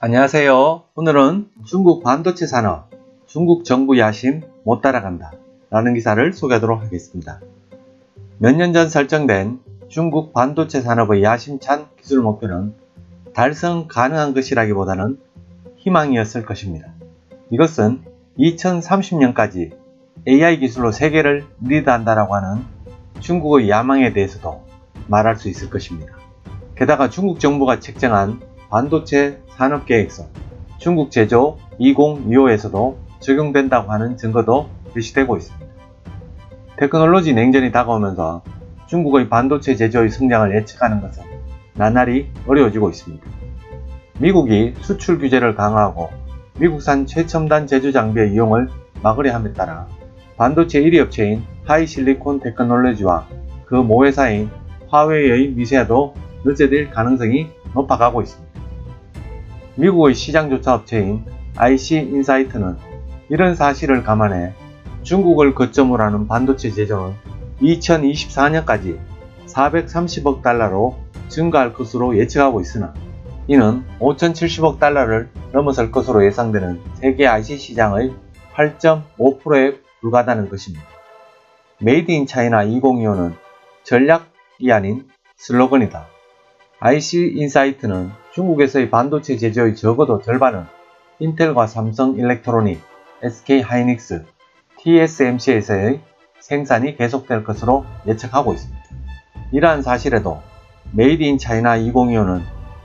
안녕하세요. 오늘은 중국 반도체 산업, 중국 정부 야심 못 따라간다 라는 기사를 소개하도록 하겠습니다. 몇 년 전 설정된 중국 반도체 산업의 야심찬 기술 목표는 달성 가능한 것이라기보다는 희망이었을 것입니다. 이것은 2030년까지 AI 기술로 세계를 리드한다라고 하는 중국의 야망에 대해서도 말할 수 있을 것입니다. 게다가 중국 정부가 책정한 반도체 산업계획서 중국 제조 2025에서도 적용된다고 하는 증거도 제시되고 있습니다. 테크놀로지 냉전이 다가오면서 중국의 반도체 제조의 성장을 예측하는 것은 나날이 어려워지고 있습니다. 미국이 수출 규제를 강화하고 미국산 최첨단 제조 장비의 이용을 막으려 함에 따라 반도체 1위 업체인 하이실리콘 테크놀로지와 그 모회사인 화웨이의 미세화도 늦어질 가능성이 높아가고 있습니다. 미국의 시장조사 업체인 IC인사이트는 이런 사실을 감안해 중국을 거점으로 하는 반도체 제조는 2024년까지 430억 달러로 증가할 것으로 예측하고 있으나 이는 5,070억 달러를 넘어설 것으로 예상되는 세계 IC 시장의 8.5%에 불과하다는 것입니다. 메이드 인 차이나 2025는 전략이 아닌 슬로건이다. IC인사이트는 중국에서의 반도체 제조의 적어도 절반은 인텔과 삼성 일렉트로닉, SK 하이닉스, TSMC에서의 생산이 계속될 것으로 예측하고 있습니다. 이러한 사실에도 메이드 인 차이나 2025는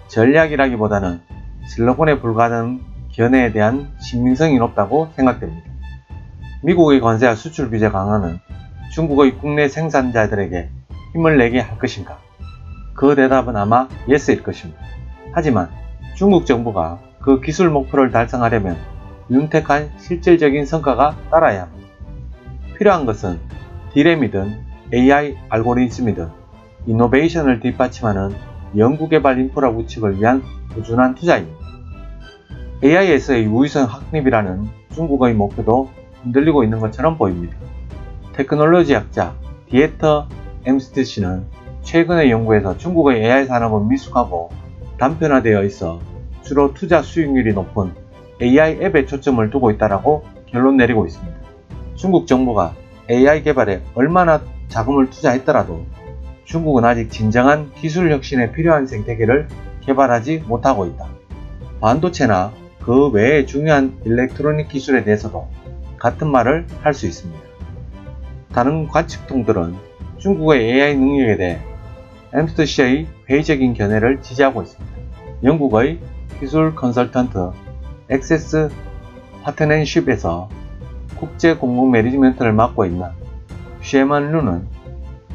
전략이라기보다는 슬로건에 불과하는 견해에 대한 신빙성이 높다고 생각됩니다. 미국의 관세와 수출 규제 강화는 중국의 국내 생산자들에게 힘을 내게 할 것인가? 그 대답은 아마 예스일 것입니다. 하지만 중국 정부가 그 기술 목표를 달성하려면 윤택한 실질적인 성과가 따라야 합니다. 필요한 것은 D램이든 AI 알고리즘이든 이노베이션을 뒷받침하는 연구개발 인프라 구축을 위한 꾸준한 투자입니다. AI에서의 우위성 확립이라는 중국의 목표도 흔들리고 있는 것처럼 보입니다. 테크놀로지 학자 디에터 엠스트씨는 최근의 연구에서 중국의 AI 산업은 미숙하고 단편화되어 있어 주로 투자 수익률이 높은 AI 앱에 초점을 두고 있다고 결론 내리고 있습니다. 중국 정부가 AI 개발에 얼마나 자금을 투자했더라도 중국은 아직 진정한 기술 혁신에 필요한 생태계를 개발하지 못하고 있다. 반도체나 그 외의 중요한 일렉트로닉 기술에 대해서도 같은 말을 할 수 있습니다. 다른 관측통들은 중국의 AI 능력에 대해 엠스트씨의 회의적인 견해를 지지하고 있습니다. 영국의 기술 컨설턴트 액세스 파트너십에서 국제 공공 매니지먼트를 맡고 있는 쉐먼 루는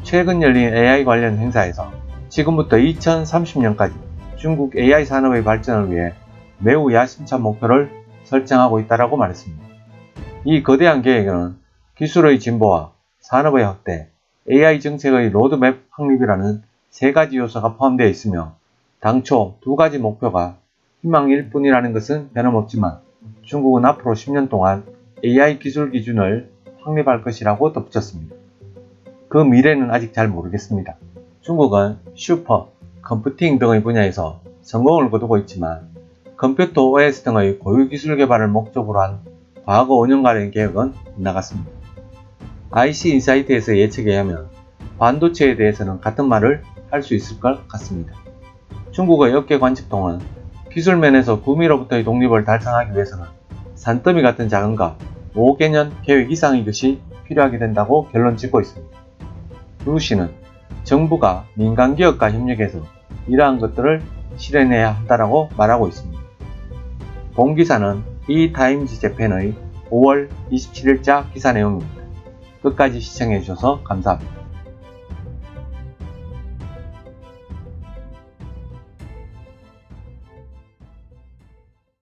최근 열린 AI 관련 행사에서 지금부터 2030년까지 중국 AI 산업의 발전을 위해 매우 야심찬 목표를 설정하고 있다고 말했습니다. 이 거대한 계획에는 기술의 진보와 산업의 확대, AI 정책의 로드맵 확립이라는 세 가지 요소가 포함되어 있으며 당초 두 가지 목표가 희망일 뿐이라는 것은 변함없지만 중국은 앞으로 10년 동안 AI 기술 기준을 확립할 것이라고 덧붙였습니다. 그 미래는 아직 잘 모르겠습니다. 중국은 슈퍼, 컴퓨팅 등의 분야에서 성공을 거두고 있지만 컴퓨터 OS 등의 고유 기술 개발을 목적으로 한 과거 5년간의 계획은 빗나갔습니다. IC인사이트에서 예측에 의하면 반도체에 대해서는 같은 말을 할 수 있을 것 같습니다. 중국의 업계 관측통은 기술 면에서 구미로부터의 독립을 달성하기 위해서는 산더미 같은 자금과 5개년 계획 이상의 것이 필요하게 된다고 결론 짓고 있습니다. 루 씨는 정부가 민간 기업과 협력해서 이러한 것들을 실현해야 한다고 말하고 있습니다. 본 기사는 이타임즈 재팬의 5월 27일자 기사 내용입니다. 끝까지 시청해주셔서 감사합니다.